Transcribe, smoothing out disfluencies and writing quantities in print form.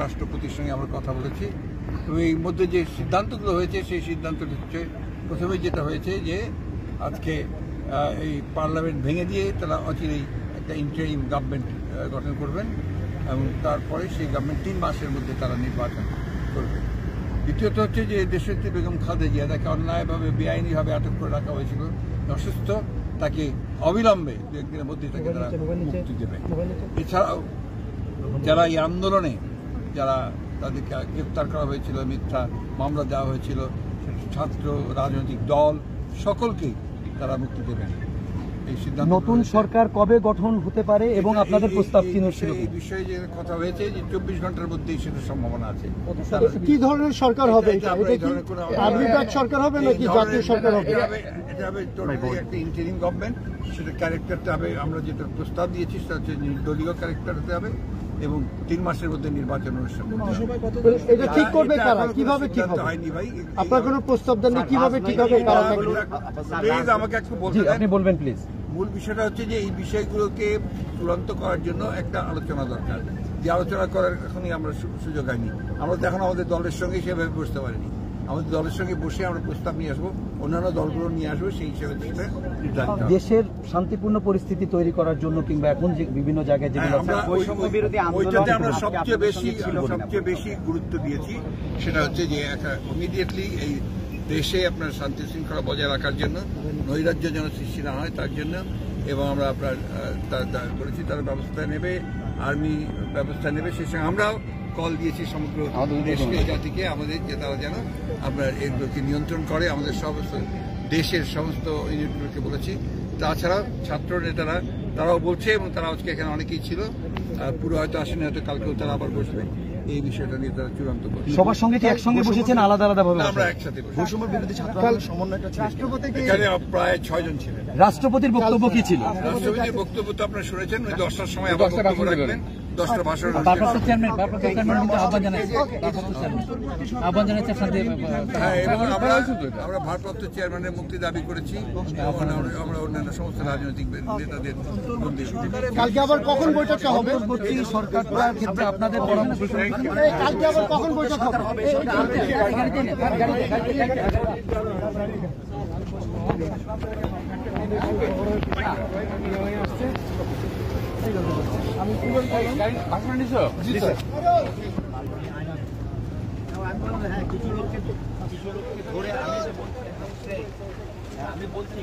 রাষ্ট্রপতির সঙ্গে আমরা কথা বলেছি এবং এর মধ্যে যে সিদ্ধান্তগুলো হয়েছে সেই সিদ্ধান্তটা হচ্ছে প্রথমে যেটা হয়েছে যে আজকে এই পার্লামেন্ট ভেঙে দিয়ে তারা অচিরেই একটা ইন্টারিম গভর্নমেন্ট গঠন করবেন এবং তারপরে সেই গভর্নমেন্ট 3 মাসের মধ্যে তারা নির্বাচন করবে। দ্বিতীয়ত হচ্ছে যে দেশনেত্রী বেগম খালেদা জিয়া তাকে অন্যায়ভাবে বেআইনিভাবে আটক করে রাখা হয়েছিল, অসুস্থ, তাকে অবিলম্বে 2 একদিনের মধ্যে তাকে তারা মুক্তি দেবে। এছাড়াও যারা এই আন্দোলনে যারা তাদেরকে গ্রেপ্তার করা হয়েছিল, মিথ্যা মামলা দেওয়া হয়েছিল, ছাত্র, রাজনৈতিক দল সকলকেই তারা মুক্তি দেবেন। এই সিদ্ধান্ত নতুন সরকার কবে গঠন হতে পারে এবং আপনাদের প্রস্তাব কি ছিল? এই বিষয়ে যে কথা হয়েছে যে 24 ঘন্টার মধ্যেই সেটা সম্ভাবনা আছে। কি ধরনের সরকার হবে? এটা আর্মিবাদ সরকার হবে নাকি জাতীয় সরকার হবে? এটা হবে একটা ইন্টারিম গভর্নমেন্ট। সেটা ক্যারেক্টারটা হবে, আমরা যেটা প্রস্তাব দিয়েছি সেটা হচ্ছে নির্দলীয় ক্যারেক্টার হতে হবে এবং 3 মাসের মধ্যে নির্বাচন অনুষ্ঠান। এটা ঠিক করবে কারা? কিভাবে ঠিক হবে? ভাই আপনার কোনো প্রস্তাব দেননি, কিভাবে ঠিক হবে? প্লিজ আমাকে একটু বলতে দেন। আপনি বলবেন প্লিজ। মূল বিষয়টা হচ্ছে যে এই বিষয়গুলোকে চূড়ান্ত করার জন্য একটা আলোচনা দরকার, যে আলোচনা করার এখনই আমরা সুযোগ হয়নি। আমরা তো এখন আমাদের দলের সঙ্গে সেভাবে বসতে পারিনি। আমাদের দলের সঙ্গে বসে আমরা প্রস্তাব নিয়ে আসবো, অন্যান্য দলগুলো নিয়ে আসবো, সেই হিসেবে দেশের শান্তিপূর্ণ পরিস্থিতি তৈরি করার জন্য কিংবা এখন যে বিভিন্ন জায়গায় যেগুলো ওইটাতে আমরা সবচেয়ে বেশি গুরুত্ব দিয়েছি সেটা হচ্ছে যে ইমিডিয়েটলি এই দেশে আপনার শান্তি শৃঙ্খলা বজায় রাখার জন্য, নৈরাজ্য যেন সৃষ্টি না হয় তার জন্য, এবং আমরা আপনার বলেছি তারা ব্যবস্থা নেবে, আর্মি ব্যবস্থা নেবে। সেই সঙ্গে আমরাও কল দিয়েছি সমগ্র দেশকে, জাতিকে, আমাদের যে তারা যেন আপনার এগুলোকে নিয়ন্ত্রণ করে। আমাদের সমস্ত দেশের সমস্ত ইউনিটগুলোকে বলেছি। তাছাড়াও ছাত্র নেতারা তারাও বলছে এবং তারা আজকে এখানে অনেকেই ছিল, পুরো হয়তো আসেনি, হয়তো কালকেও তারা আবার বসবে। এই বিষয়টা নিয়ে তারা চূড়ান্ত করবে। সবার সঙ্গে কি একসঙ্গে বসেছেন আলাদা আলাদা ভাবে? আমরা একসাথে বসে। বৈষম্য বিরোধী ছাত্র সমন্বয়টা এখানে প্রায় 6 জন ছিলেন। রাষ্ট্রপতির বক্তব্য কি ছিল? রাষ্ট্রপতির বক্তব্য তো আপনারা শুনেছেন, ওই 10টার সময় আবার বক্তব্য রাখবেন। 10টা ভাষণ আমরা ভারপ্রাপ্ত চেয়ারম্যানের মুক্তি দাবি করেছি। আমরা অন্যান্য সমস্ত রাজনৈতিক নেতাদের কালকে আবার কখন বৈঠকটা হবে? সরকার ক্ষেত্রে আপনাদের পরামর্শ কালকে আবার কখন বৈঠক হবে? আমি বলছি